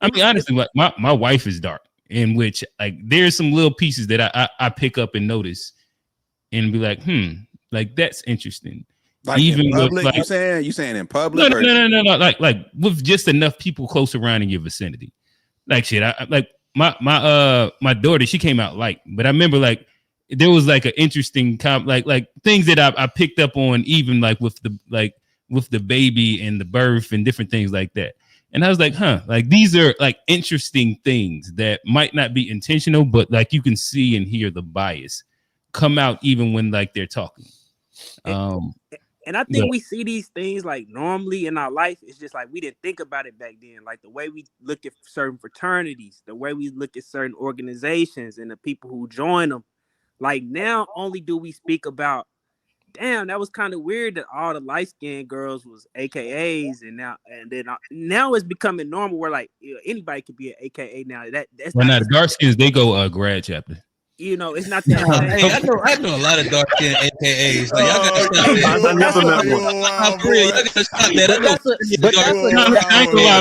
I mean, honestly, like my wife is dark, in which like there's some little pieces that I pick up and notice and be like, like that's interesting. Like even in public, with, like, you saying in public? No. Like with just enough people close around in your vicinity. Like shit, I like my daughter, she came out light, but I remember like there was like an interesting like things that I picked up on, even like with the baby and the birth and different things like that. And I was like, like these are like interesting things that might not be intentional, but like you can see and hear the bias come out even when like they're talking. And I think we see these things like normally in our life. It's just like we didn't think about it back then. Like the way we look at certain fraternities, the way we look at certain organizations and the people who join them. Like now only do we speak about, damn, that was kind of weird that all the light-skinned girls was AKAs, and now it's becoming normal where like anybody could be an AKA now. That's well, now the dark skins, they go grad chapter. You know, it's not that. Hey, I know a lot of dark skinned AKAs. Like, y'all gotta stop that. I never met one. Y'all gotta stop that.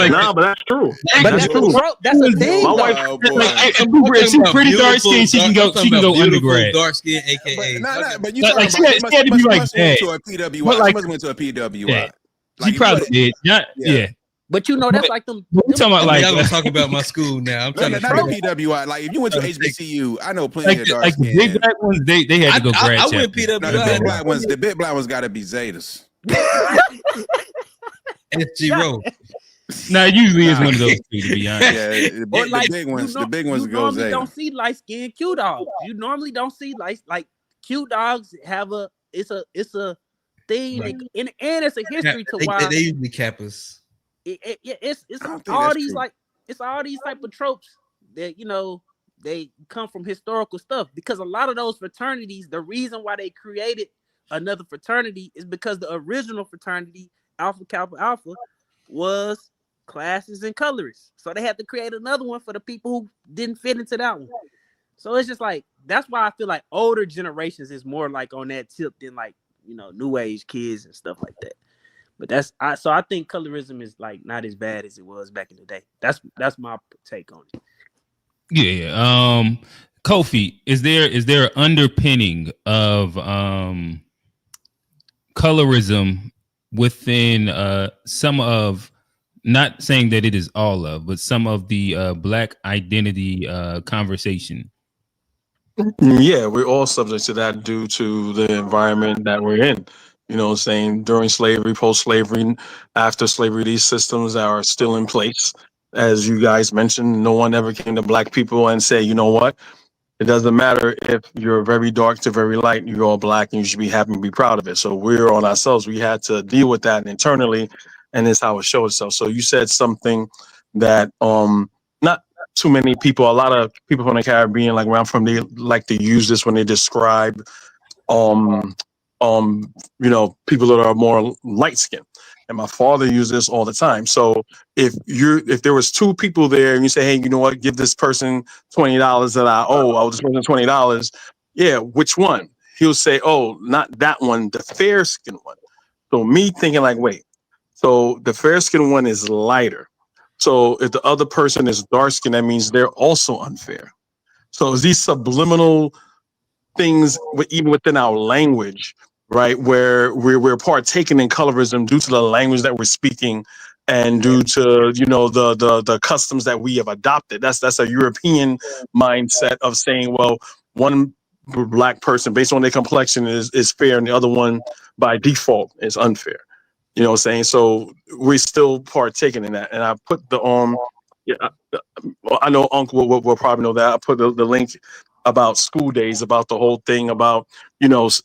No, but that's true. That's true. That's a thing. My wife, she's pretty dark skinned. She can go undergrad. Dark skinned AKAs. But you like she had to be like that. To a PWI. She must went to a PWI. She probably did. Yeah. But you know, that's like them. We're talking about like y'all gonna talk about my school now. I'm trying to not PWI. Like if you went to HBCU, I know plenty of dark like the big black ones. They had to go grad. I went PWI. No, the big black ones got to be Zetas. SG Row. No, it usually is one of those two, to be honest. Yeah, the big ones. The big ones go Zeta. You don't see light skinned Q dogs. You normally don't see like Q dogs have a. It's a thing, right. And it's a history to why they usually Kappas. It's all these like it's all these type of tropes that they come from historical stuff, because a lot of those fraternities, the reason why they created another fraternity is because the original fraternity, Alpha Kappa Alpha, was classes and colorists, so they had to create another one for the people who didn't fit into that one. So it's just like that's why I feel like older generations is more like on that tip than like new age kids and stuff like that. But so I think colorism is like not as bad as it was back in the day. That's my take on it. Yeah. Kofi, is there an underpinning of colorism within some of, not saying that it is all of, but some of the Black identity conversation? Yeah, we're all subject to that due to the environment that we're in. You know what I'm saying? During slavery, post-slavery, after slavery, these systems are still in place. As you guys mentioned, no one ever came to Black people and said, you know what? It doesn't matter if you're very dark to very light, you're all Black and you should be happy and be proud of it. So we're on ourselves. We had to deal with that internally, and it's how it showed itself. So you said something that not too many people, a lot of people from the Caribbean, like where I'm from, they like to use this when they describe people that are more light skinned. And my father used this all the time. So if there was two people there and you say, hey, you know what, give this person $20 that I owe this person $20. Yeah, which one? He'll say, oh, not that one, the fair skinned one. So me thinking like, wait, so the fair skinned one is lighter. So if the other person is dark skinned, that means they're also unfair. So these subliminal things, even within our language, right, where we're partaking in colorism due to the language that we're speaking and due to the customs that we have adopted. That's a European mindset of saying, well, one Black person based on their complexion is fair and the other one by default is unfair. You know what I'm saying? So we're still partaking in that. And I put the I know Uncle will probably know that. I put the link about School Daze, about the whole thing about,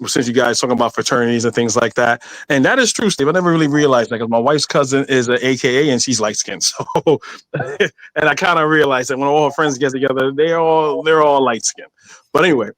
since you guys talking about fraternities and things like that. And that is true, Steve. I never really realized that, because my wife's cousin is an AKA and she's light skinned. So, and I kind of realized that when all her friends get together, they're all light skinned. But anyway,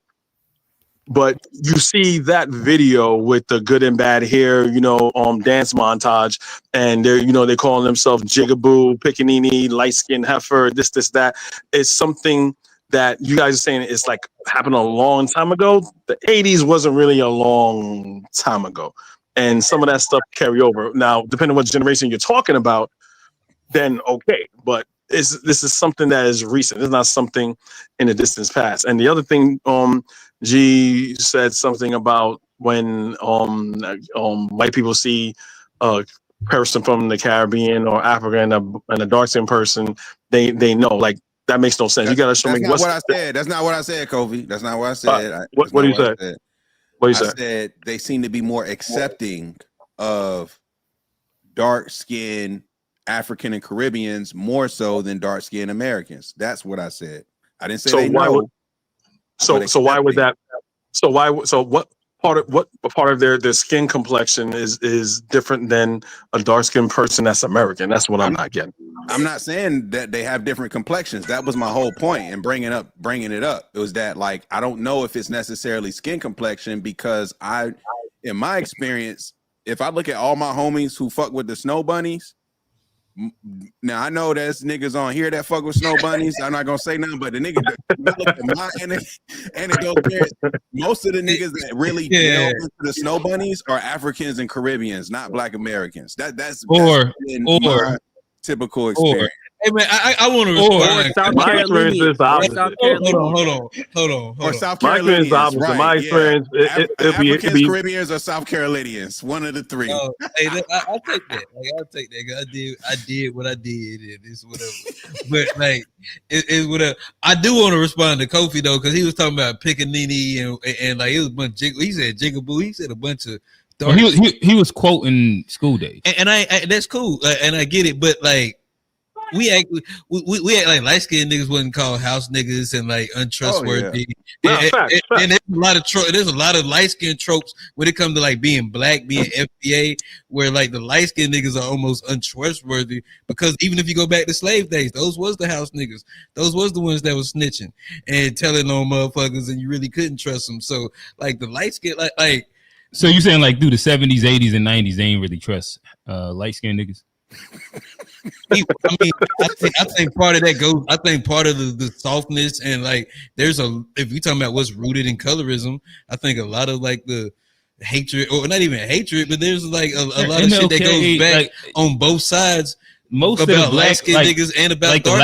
but you see that video with the good and bad hair, dance montage, and they calling themselves Jigaboo, Pickaninny, light skinned heifer, this, that. It's something that you guys are saying is like happened a long time ago. The 80s wasn't really a long time ago. And some of that stuff carry over. Now, depending on what generation you're talking about, then okay. But this is something that is recent. It's not something in the distant past. And the other thing, G said something about when white people see a person from the Caribbean or Africa and a dark skinned person, they know, like, that makes no sense. You got to show me what's what I said. That's not what I said, Kofi. That's not what I said. What do you say? What do you say? I said they seem to be more accepting of dark skinned African and Caribbeans more so than dark skinned Americans. That's what I said. I didn't say so they why know. So why would that? So what part of their skin complexion is different than a dark skinned person that's American? That's what I'm not getting. I'm not saying that they have different complexions. That was my whole point in bringing it up. It was that, like, I don't know if it's necessarily skin complexion, because in my experience, if I look at all my homies who fuck with the snow bunnies, now I know there's niggas on here that fuck with snow bunnies. I'm not gonna say nothing, but the nigga look at my anecdote, most of the niggas that really delve into the snow bunnies are Africans and Caribbeans, not Black Americans. That's my typical experience. Hey man, I want to respond. Hold on. Or South Carolinians, right? My experience, Africans, Caribbeans, or South Carolinians. One of the three. Hey, I'll take that. Like, I'll take that. I did what I did, and it's whatever. But like, it's whatever. I do want to respond to Kofi though, because he was talking about Pickaninny and like it was a bunch. He said Jigaboo. He said a bunch of. Well, he was quoting School Daze, and I that's cool, and I get it, but like. We act like light skinned niggas wasn't called house niggas and like untrustworthy. And there's a lot of light skinned tropes when it comes to like being black, being FBA, where like the light skinned niggas are almost untrustworthy, because even if you go back to slave days, those was the house niggas. Those was the ones that was snitching and telling on motherfuckers, and you really couldn't trust them. So like the light skin, like. So you saying like through the 70s, 80s, and 90s, they ain't really trust light skinned niggas? I think part of that goes. I think part of the softness and like if you're talking about what's rooted in colorism, I think a lot of like the hatred, or not even hatred, but there's like a lot of shit that goes back like, on both sides. Most about of the light skinned niggas and about like dark